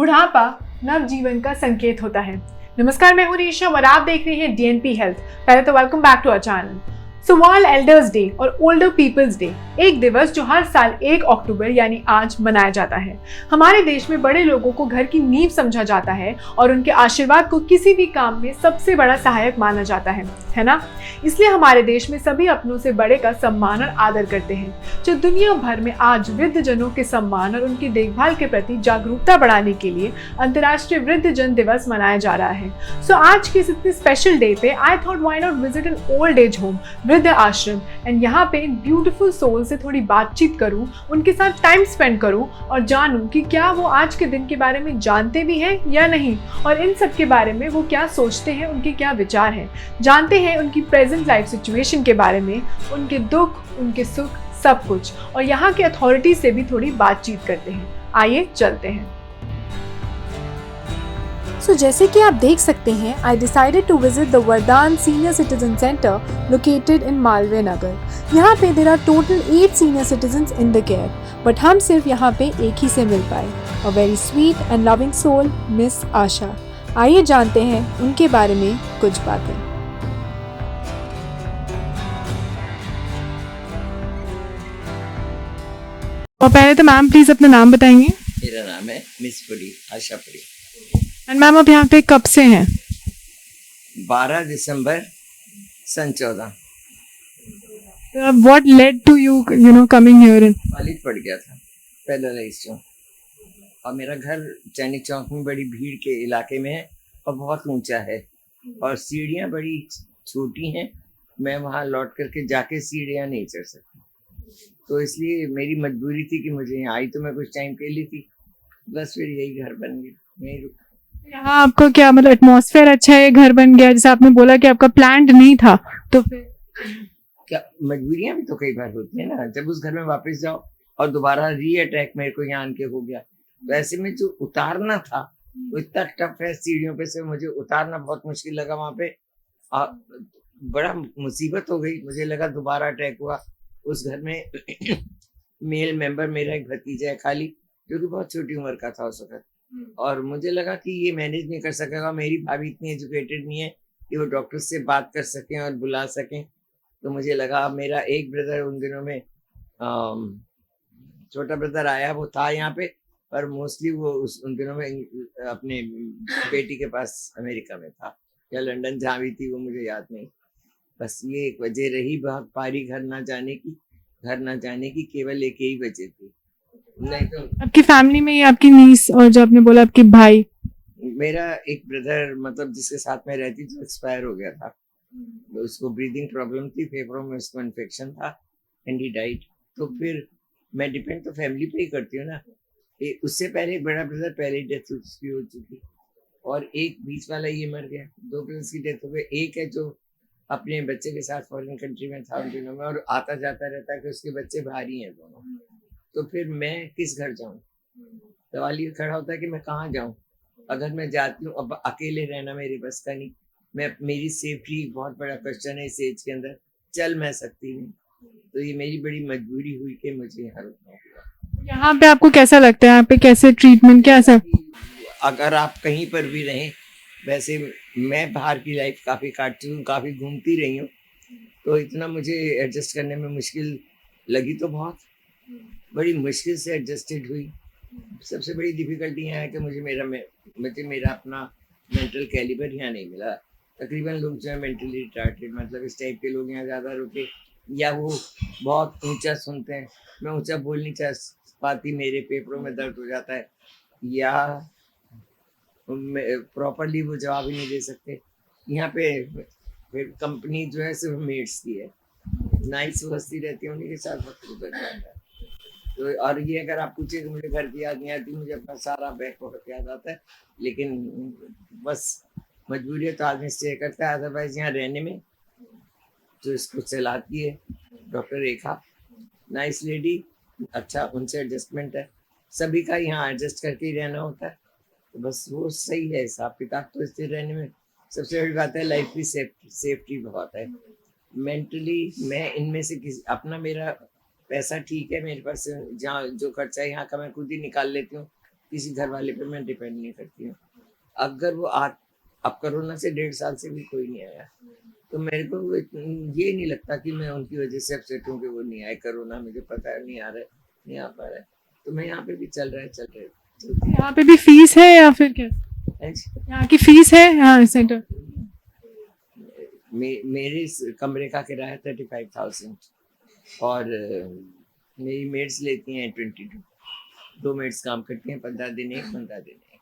बुढ़ापा नवजीवन का संकेत होता है। नमस्कार, मैं हूं रीशा और आप देख रहे हैं डीएनपी हेल्थ। पहले तो welcome back to our channel. So world elders day और ओल्डर पीपल्स डे एक दिवस जो हर साल 1 अक्टूबर यानी आज मनाया जाता है। हमारे देश में बड़े लोगों को घर की नींव समझा जाता है और उनके आशीर्वाद को किसी भी काम में सबसे बड़ा सहायक माना जाता है ना। इसलिए हमारे देश में सभी अपनों से बड़े का सम्मान और आदर करते हैं। जो दुनिया भर में आज वृद्ध जनों के सम्मान और उनकी देखभाल के प्रति जागरूकता बढ़ाने के लिए अंतर्राष्ट्रीय वृद्ध जन दिवस मनाया जा रहा है। सो आज के इस इतने स्पेशल डे पे I thought why not visit an old age home, वृद्ध आश्रम, एंड यहाँ पे इन ब्यूटीफुल सोल से थोड़ी बातचीत करूँ, उनके साथ टाइम स्पेंड करूँ और जानूँ कि क्या वो आज के दिन के बारे में जानते भी हैं या नहीं, और इन सब के बारे में वो क्या सोचते हैं, उनके क्या विचार हैं। जानते हैं उनकी प्रेजेंट लाइफ सिचुएशन के बारे में, उनके दुख, उनके सुख, सब कुछ, और यहाँ के अथॉरिटी से भी थोड़ी बातचीत करते हैं। आइए चलते हैं। जैसे कि आप देख सकते हैं, I decided to visit the Vardaan senior citizen centre located in Malviya Nagar. यहाँ पे there are total 8 senior citizens in the care, but हम सिर्फ यहाँ पे एक ही से मिल पाए, a very sweet and loving soul, miss Asha. आइए जानते हैं उनके बारे में कुछ बातें। और पहले तो मैम प्लीज अपना नाम बताएंगे। मेरा नाम है miss Puri, Asha Puri. And ma'am आप यहाँ पे कब से हैं? 12 दिसंबर सन 14। What led to you know coming here? College पड़ गया था पैरालाइज चौक, और मेरा घर सैनिक चौक में बड़ी भीड़ के इलाके में है और बहुत ऊंचा है और सीढ़ियाँ बड़ी छोटी हैं। मैं वहाँ लौट करके जाके सीढ़ियाँ नहीं चढ़ सकती, तो इसलिए मेरी मजबूरी थी कि मुझे यहाँ आई तो मैं कुछ टाइम के लिए थी, बस फिर यही घर बन गया, यही रुक। यहाँ आपको क्या मतलब एटमॉस्फेयर अच्छा है, घर बन गया, जैसे आपने बोला कि आपका प्लान्ड नहीं था, तो फिर क्या मजबूरियां भी तो कई बार होती है ना। जब उस घर में वापस जाओ और दोबारा री अटैक मेरे को यहाँ आके हो गया, तो ऐसे में जो उतारना था वो इतना टफ है, सीढ़ियों पे से मुझे उतारना बहुत मुश्किल लगा। वहां पे बड़ा मुसीबत हो गई, मुझे लगा दोबारा अटैक हुआ। उस घर में मेल मेंबर मेरा एक भतीजा है खाली, जो कि बहुत छोटी उम्र का था उस वक्त, और मुझे लगा कि ये मैनेज नहीं कर सकेगा। मेरी भाभी इतनी एजुकेटेड नहीं है कि वो डॉक्टर से बात कर सकें और बुला सकें, तो मुझे लगा मेरा एक ब्रदर उन दिनों में छोटा ब्रदर आया, वो था यहाँ पे, पर मोस्टली वो उन दिनों में अपने बेटी के पास अमेरिका में था या लंदन, जहाँ भी थी वो मुझे याद नहीं। बस ये एक वजह रही बहुत पारी घर ना जाने की केवल एक ही वजह थी, नहीं तो। आपकी फैमिली में ये आपकी नीस और जो आपने बोला आपके भाई? मेरा एक ब्रदर मतलब जिसके साथ में रहती थी एक्सपायर हो गया था, तो उसको ब्रीदिंग प्रॉब्लम थी, फेफड़ों में उसको इन्फेक्शन था एंड ही डाइड। तो फिर मैं डिपेंड तो फैमिली पे ही करती हूँ ना। उससे पहले एक बड़ा ब्रदर पहले ही डेथ उसकी हो चुकी, और एक बीच वाला ये मर गया। 2 ब्रदर्स की डेथ हो गई। एक है जो अपने बच्चे के साथ फॉरेन कंट्री में था उन दिनों में, और आता जाता रहता है कि उसके बच्चे भारी हैं दोनों, तो फिर मैं किस घर जाऊं? सवाल ये खड़ा होता है कि मैं कहाँ जाऊं। अगर मैं जाती हूँ, अब अकेले रहना मेरी बस का नहीं, मेरी सेफ्टी बहुत बड़ा क्वेश्चन है इस एज के अंदर, चल मैं सकती नहीं, तो ये मेरी बड़ी मजबूरी हुई कि मुझे यहाँ रुकना हुआ। यहाँ पे आपको कैसा लगता है, यहाँ पे कैसे ट्रीटमेंट कैसा? अगर आप कहीं पर भी रहें, वैसे मैं बाहर की लाइफ काफ़ी काटती हूँ, काफ़ी घूमती रही हूँ, तो इतना मुझे एडजस्ट करने में मुश्किल लगी, तो बहुत बड़ी मुश्किल से एडजस्टेड हुई। सबसे बड़ी डिफिकल्टी यहाँ है कि मुझे मेरा अपना मेंटल कैलिबर यहाँ नहीं मिला। तकरीबन लोग जो है मेंटली रिटार्टेड, मतलब इस टाइप के लोग यहाँ ज़्यादा रुके, या वो बहुत ऊंचा सुनते हैं, मैं ऊंचा बोल नहीं चाह पाती, मेरे फेफड़ों में दर्द हो जाता है, या प्रॉपरली वो जवाब ही नहीं दे सकते। यहाँ पे फिर कंपनी जो है सिर्फ मेड्स की है, नाइस हंसती रहती है, उन्हीं के साथ वक्त गुजर जाता है। तो और ये अगर आप पूछे कि मुझे घर की याद नहीं आती, मुझे अपना सारा बैक वक्त याद आता है, लेकिन बस मजबूरी है तो आदमी स्टे करता है। अदरवाइज यहाँ रहने में जो इसको चलाती है डॉक्टर रेखा, नाइस लेडी, अच्छा उनसे एडजस्टमेंट है, सभी का यहाँ एडजस्ट करके ही रहना होता है, तो बस वो सही है हिसाब किताब। तो इससे रहने में सबसे बड़ी बात है लाइफ की सेफ्टी बहुत है। मेंटली मैं इनमें से किसी अपना मेरा पैसा ठीक है मेरे पास, जहाँ जो खर्चा है यहाँ का मैं खुद ही निकाल लेती हूँ, किसी घर वाले पे मैं डिपेंड नहीं करती हूँ। अगर वो अब कोरोना से 1.5 साल से भी कोई नहीं आया, तो मेरे को ये नहीं लगता कि मैं उनकी वजह से अपसेट हूँ कि वो नहीं आए। कोरोना मुझे पता है नहीं आ रहा है, नहीं आ पा रहा है, तो मैं यहाँ पे भी चल रहा है चलती है। यहाँ पे भी फीस है या फिर क्या? यहाँ की फीस है यहाँ सेंटर? मेरे इस कमरे का किराया 35,000 और मेरी मेड्स लेती हैं 22। 2 मेड्स काम करती हैं, 15 दिन एक 15 दिन एक,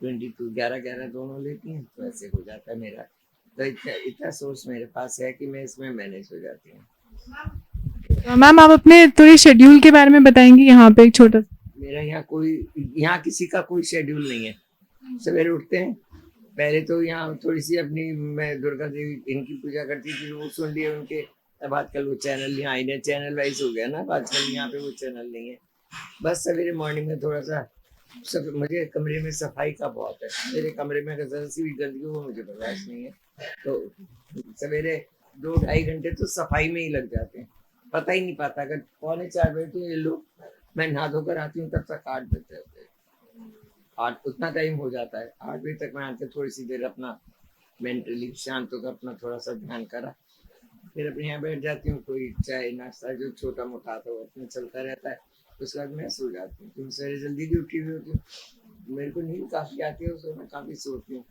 22 11 दोनों लेती हैं, तो ऐसे हो जाता है मेरा। तो इतना सोर्स मेरे पास है कि मैं इसमें मैनेज हो जाती हूँ। मैम आप अपने थोड़े शेड्यूल के बारे में बताएंगी यहाँ पे एक छोटा? मेरा यहाँ किसी का कोई शेड्यूल नहीं है। सवेरे उठते हैं, पहले तो यहाँ थोड़ी सी अपनी मैं दुर्गा देवी इनकी पूजा करती थी, वो सुन लिए उनके। अब आजकल वो चैनल यहाँ इन्हें चैनल वाइज हो गया ना, आजकल यहाँ पे वो चैनल नहीं है। बस सवेरे मॉर्निंग में थोड़ा सा मुझे कमरे में सफाई का बहुत है। मेरे कमरे में अगर सी भी गंदगी वो मुझे बर्दाश्त नहीं है, तो सवेरे 2-2.5 घंटे तो सफाई में ही लग जाते हैं, पता ही नहीं पाता। अगर 3:45 बजे तो ये लोग, मैं नहा धोकर आती हूँ तब तक 8 बज जाते हैं। 8 उतना टाइम हो जाता है। 8 बजे तक मैं आके थोड़ी सी देर अपना मेंटली शांत होकर अपना थोड़ा सा ध्यान करा, फिर अपने यहाँ बैठ जाती हूँ। कोई चाय नाश्ता जो छोटा मोटा आता है वो अपने चलता रहता है। उसके बाद मैं सो जाती हूँ, क्योंकि सवेरे जल्दी भी उठी हुई होती हूँ। मेरे को नींद काफ़ी आती है, उसमें मैं काफ़ी सोती हूँ।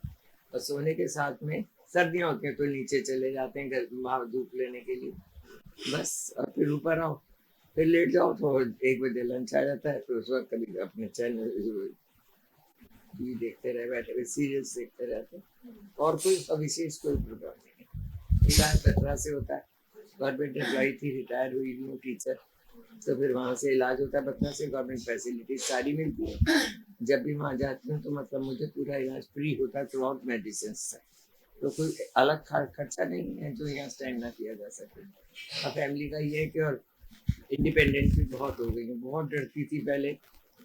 और सोने के साथ में सर्दियाँ होती हैं तो नीचे चले जाते हैं घर वहाँ धूप लेने के लिए, बस। और फिर ऊपर आओ, फिर लेट जाओ तो 1 बजे लंच आ जाता है। फिर उस वक्त कभी अपने चैनल टीवी देखते रहे, बैठे हुए सीरियल्स देखते रहते हैं, और कोई विशेष कोई प्रोग्राम नहीं है। इलाज 15 से होता है। गवर्नमेंट एम्प्लॉई थी, रिटायर हुई हूँ टीचर, तो फिर वहाँ से इलाज होता है 15 से। गवर्नमेंट फैसिलिटी सारी मिलती है। जब भी वहाँ जाती हूँ तो मतलब मुझे पूरा इलाज फ्री होता है थ्रू आउट मेडिसिन से, तो कोई अलग खर्चा नहीं है जो यहाँ स्टैंड ना किया जा सके। और फैमिली का ये है कि और इंडिपेंडेंट भी बहुत हो गई है। बहुत डरती थी पहले,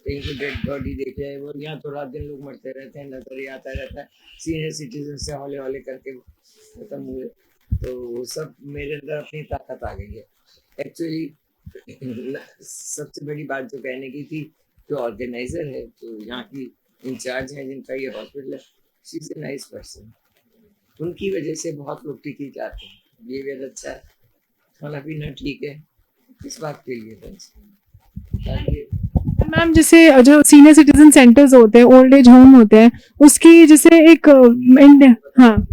कहीं को डेड बॉडी देख जाए, वो यहाँ तो रात दिन लोग मरते रहते हैं, नजर ही आता रहता है। सीनियर सिटीजन से हौले हौले करके खत्म हुए, तो वो सब मेरे अंदर अपनी ताकत आ गई है। एक्चुअली सबसे बड़ी बात जो कहने की थी, जो ऑर्गेनाइजर है, जो यहाँ की इंचार्ज है जिनका ये हॉस्पिटल है, she is a nice person. उनकी वजह से बहुत लोग टिके जाते हैं, बिहेवियर अच्छा है, खाना पीना ठीक है, इस बात के लिए ताकि मैम जैसे जो सीनियर सिटीजन सेंटर्स होते हैं, ओल्ड एज होम होते हैं, उसकी जैसे एक हाँ,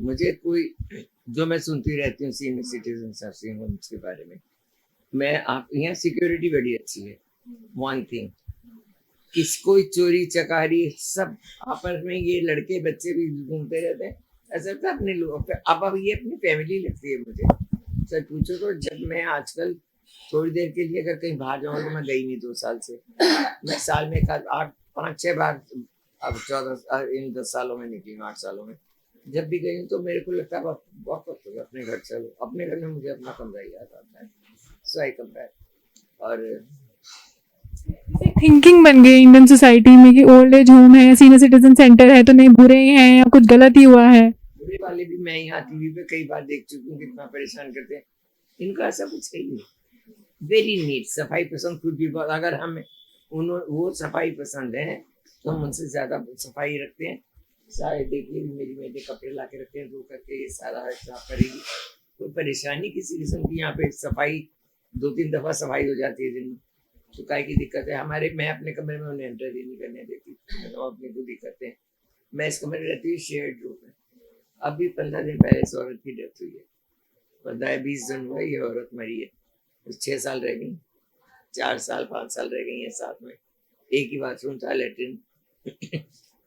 मुझे कोई जो मैं सुनती रहती हूँ सीनियर सिटीजन नर्सिंग होम्स के बारे में, मैं आप यहाँ सिक्योरिटी बड़ी अच्छी है। वन थिंग, कोई चोरी चकारी सब आपस में, ये लड़के बच्चे भी घूमते रहते हैं, ऐसा लगता है अपने लोग। अब ये अपनी फैमिली लगती है मुझे, सच पूछो तो। जब मैं आजकल थोड़ी देर के लिए अगर कहीं बाहर जाऊँ, तो मैं गई नहीं 2 साल से, मैं साल में 8-5-6 बार, अब 14 इन 10 सालों में निकली, 8 सालों में जब भी गई हूँ तो मेरे को लगता है बहुत वक्त हो गया अपने घर चलो। अपने घर में मुझे अपना कमरा ही याद आता है, सही कमरा है। और थिंकिंग बन गई इंडियन सोसाइटी में कि ओल्ड एज होम है, सीनियर सिटीजन सेंटर है तो नहीं बुरे ही हैं या कुछ गलत ही हुआ है। बुरे वाले भी मैं यहाँ टीवी पे कई बार देख चुकी हूँ, कितना परेशान करते हैं। इनका ऐसा कुछ है ही नहीं, वेरी नीट, सफाई पसंद खुद भी बहुत। अगर हम वो सफाई पसंद है तो हम उनसे ज्यादा सफाई रखते हैं। सारे देखिए मेरी मेरे कपड़े ला के रखते हैं, धो करके ये सारा साफ करेगी। कोई परेशानी किसी किस्म की यहाँ पे, सफाई 2-3 दफा सफाई हो जाती है दिन में, तो काय की दिक्कत है हमारे। मैं अपने कमरे में उन्हें एंटर ही नहीं करने देती, तो अपने खुद ही करते हैं। मैं इस कमरे में रहती हूँ, शेयर्ड रूम में। अभी 15 दिन पहले इस औरत की डेथ हुई है, 15-20 दिन हुआ ये औरत मरी है। 6 साल रह गई, 4 साल 5 साल रह गई है साथ में। एक ही बाथरूम था, लेटरिन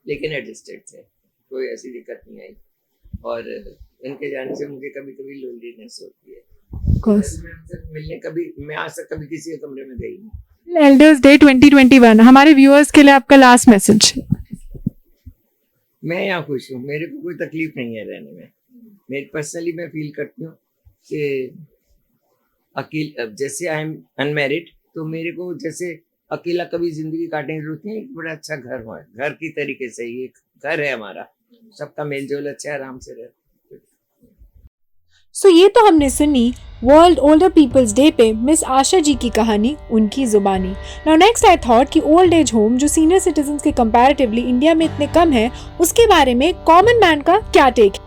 लेकिन एडजस्टेड थे, कोई ऐसी दिक्कत नहीं आई। और इनके जाने से मुझे कभी कभी लोनलीनेस होती है। मिलने कभी मैं आज तक कभी किसी के कमरे में गई नहीं। एल्डर्स डे 2021 हमारे व्यूअर्स के लिए आपका लास्ट मैसेज। मैं यहाँ खुश हूँ, मेरे को कोई तकलीफ नहीं है रहने में। मेरी पर्सनली मैं फील करती हूँ कि जैसे आई एम अनमैरिड, तो मेरे को जैसे अकेला कभी जिंदगी काटने की जरूरत नहीं, एक बड़ा अच्छा घर हुआ है, घर की तरीके से ही एक घर है हमारा, सबका मेल जोल अच्छा है, आराम से रहे। सो ये तो हमने सुनी वर्ल्ड ओल्डर पीपल्स डे पे मिस आशा जी की कहानी उनकी जुबानी। नाउ नेक्स्ट आई थॉट कि ओल्ड एज होम जो सीनियर सिटीजन्स के कंपैरेटिवली इंडिया में इतने कम है, उसके बारे में कॉमन मैन का क्या टेक है।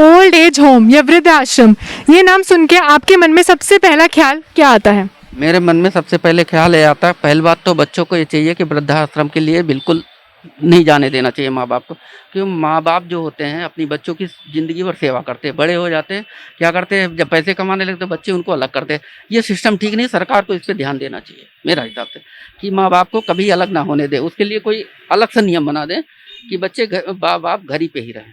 ओल्ड एज होम या वृद्ध आश्रम, ये नाम सुन के आपके मन में सबसे पहला ख्याल क्या आता है? मेरे मन में सबसे पहले ख्याल ये आता है, पहली बात तो बच्चों को ये चाहिए कि वृद्धाश्रम के लिए बिल्कुल नहीं जाने देना चाहिए माँ बाप को, क्योंकि माँ बाप जो होते हैं अपनी बच्चों की ज़िंदगी भर सेवा करते हैं, बड़े हो जाते हैं, क्या करते हैं जब पैसे कमाने लगते हैं बच्चे उनको अलग करते हैं। ये सिस्टम ठीक नहीं, सरकार को इस पर ध्यान देना चाहिए मेरा हिसाब से, कि माँ बाप को कभी अलग ना होने दे, उसके लिए कोई अलग सा नियम बना दें कि बच्चे माँ बाप घर ही पे ही रहें।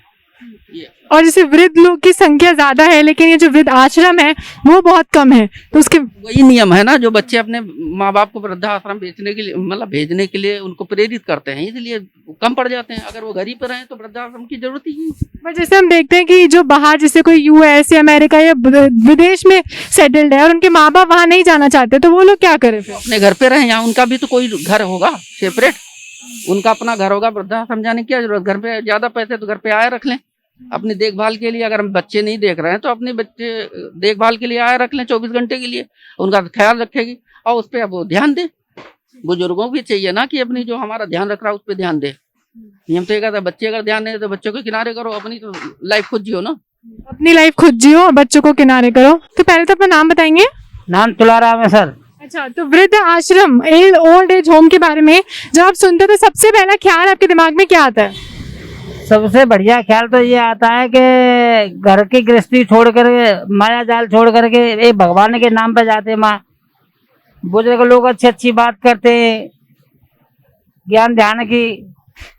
और जैसे वृद्ध लोग की संख्या ज्यादा है लेकिन ये जो वृद्ध आश्रम है वो बहुत कम है, तो उसके वही नियम है ना, जो बच्चे अपने माँ बाप को वृद्धाश्रम बेचने के लिए मतलब भेजने के लिए उनको प्रेरित करते हैं, इसलिए कम पड़ जाते हैं। अगर वो घर ही पर रहें तो वृद्धाश्रम की जरूरत ही नहीं। पर जैसे हम देखते हैं कि जो बाहर जैसे कोई यूएस या अमेरिका या विदेश में सेटल्ड है और उनके माँ बाप वहाँ नहीं जाना चाहते, तो वो लोग क्या करें फिर? अपने घर पे रहें, यहाँ उनका भी तो कोई घर होगा सेपरेट, उनका अपना घर होगा, वृद्धाश्रम जाने की क्या जरूरत। घर पे ज्यादा पैसे तो घर पे आए रख लें अपनी देखभाल के लिए। अगर हम बच्चे नहीं देख रहे हैं तो अपने बच्चे देखभाल के लिए आए रख लें 24 घंटे के लिए, उनका ख्याल रखेगी और उस पर अब वो ध्यान दें। बुजुर्गों भी चाहिए ना कि अपनी जो हमारा ध्यान रख रहा है उस पर ध्यान दे। नियम तो ये कहता है बच्चे अगर ध्यान दें तो बच्चों को किनारे करो, अपनी तो लाइफ खुद जियो ना, अपनी लाइफ खुद जियो और बच्चों को किनारे करो। तो पहले तो अपना नाम बताएंगे। नाम तुलाराम है सर। अच्छा, तो वृद्ध आश्रम ओल्ड एज होम के बारे में जब आप सुनते हो तो सबसे पहला ख्याल आपके दिमाग में क्या आता है? सबसे बढ़िया ख्याल तो ये आता है कि घर की गृहस्थी छोड़ कर, माया जाल छोड़ करके एक भगवान के नाम पे जाते। माँ बुजुर्ग लोग अच्छी अच्छी बात करते हैं, ज्ञान ध्यान की।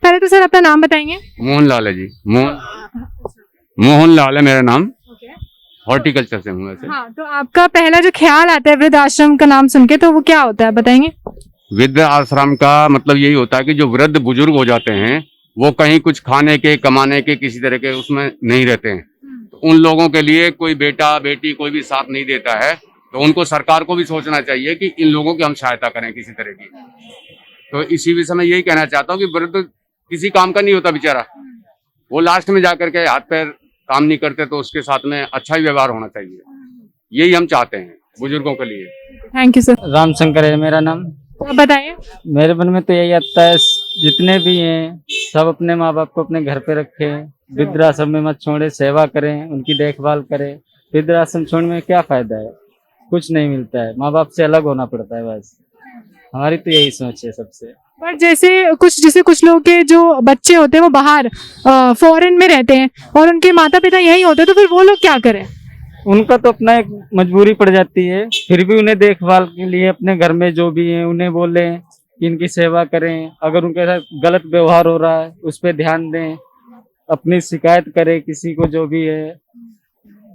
पहले तो सर अपना नाम बताएंगे। मोहन लाल है जी, मोहन लाल है मेरा नाम। हॉर्टिकल्चर से हूँ वैसे। हाँ, तो आपका पहला जो ख्याल आता है वृद्ध आश्रम का नाम सुन के, तो वो क्या होता है बताएंगे? वृद्ध आश्रम का मतलब यही होता है कि जो वृद्ध बुजुर्ग हो जाते हैं वो कहीं कुछ खाने के कमाने के किसी तरह के उसमें नहीं रहते हैं, तो उन लोगों के लिए कोई बेटा बेटी कोई भी साथ नहीं देता है, तो उनको सरकार को भी सोचना चाहिए कि इन लोगों की हम सहायता करें किसी तरह की। तो इसी विषय में यही कहना चाहता हूँ कि वृद्ध किसी काम का नहीं होता बेचारा, वो लास्ट में जाकर के हाथ पैर काम नहीं करते, तो उसके साथ में अच्छा ही व्यवहार होना चाहिए, यही हम चाहते हैं बुजुर्गों के लिए। Thank you sir. रामशंकर है मेरा नाम। आप बताइए। मेरे मन में तो यही आता है, जितने भी हैं सब अपने माँ बाप को अपने घर पे रखें, वृद्धाश्रम में मत छोड़े, सेवा करें, उनकी देखभाल करें। वृद्धाश्रम छोड़ने में क्या फायदा है, कुछ नहीं मिलता है, माँ बाप से अलग होना पड़ता है बस। हमारी तो यही सोच है सबसे। पर जैसे कुछ लोग के जो बच्चे होते हैं वो बाहर फॉरेन में रहते हैं और उनके माता पिता यही होते हैं, तो फिर वो लोग क्या करें? उनका तो अपना एक मजबूरी पड़ जाती है, फिर भी उन्हें देखभाल के लिए अपने घर में जो भी है उन्हें बोले कि इनकी सेवा करें। अगर उनके साथ गलत व्यवहार हो रहा है उस पर ध्यान दें, अपनी शिकायत करें किसी को जो भी है।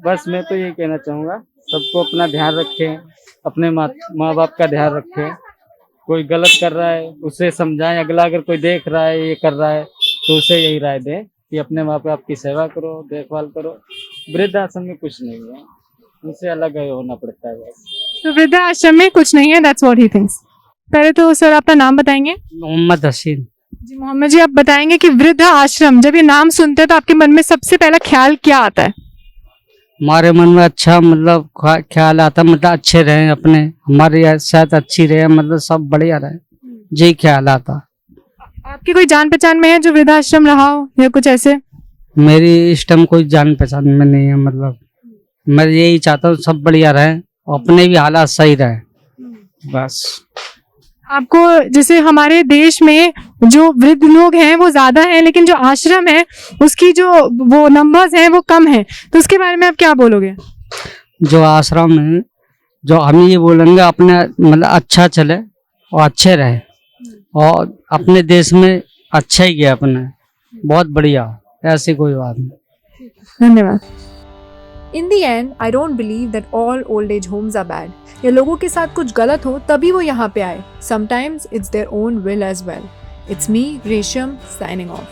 बस मैं तो ये कहना चाहूँगा, सबको अपना ध्यान रखें, अपने माँ बाप का ध्यान रखें। कोई गलत कर रहा है उसे समझाएं, अगला अगर कोई देख रहा है ये कर रहा है तो उसे यही राय दें कि अपने माँ बाप की सेवा करो, देखभाल करो। वृद्धाश्रम में कुछ नहीं है, उनसे अलग होना पड़ता है बस। तो वृद्ध आश्रम में कुछ नहीं है, दैट्स व्हाट ही थिंक्स। पहले तो सर अपना नाम बताएंगे। मोहम्मद हसीन। जी मोहम्मद जी, आप बताएंगे कि वृद्ध आश्रम जब ये नाम सुनते हैं तो आपके मन में सबसे पहला ख्याल क्या आता है? हमारे मन में अच्छा मतलब ख्याल आता, मतलब अच्छे रहे अपने, हमारी सेहत अच्छी रहे, मतलब सब बढ़िया रहे, यही ख्याल आता। आपकी कोई जान पहचान में है जो वृद्धाश्रम रहा हो या कुछ ऐसे? मेरी इस टाइम कोई जान पहचान में नहीं है, मतलब मैं यही चाहता हूँ सब बढ़िया रहे, अपने भी हालात सही रहे बस। आपको जैसे हमारे देश में जो वृद्ध लोग हैं वो ज्यादा हैं लेकिन जो आश्रम है उसकी जो वो नंबर्स हैं वो कम है, तो उसके बारे में आप क्या बोलोगे? जो आश्रम है, जो हम ये बोलेंगे अपने मतलब अच्छा चले और अच्छे रहे और अपने देश में अच्छा ही गया अपने, बहुत बढ़िया, ऐसी कोई बात नहीं। धन्यवाद। In the end, I don't believe that all old age homes are bad. या लोगों के साथ कुछ गलत हो तभी वो यहाँ पे आए. Sometimes it's their own will as well. It's me, Resham, signing off.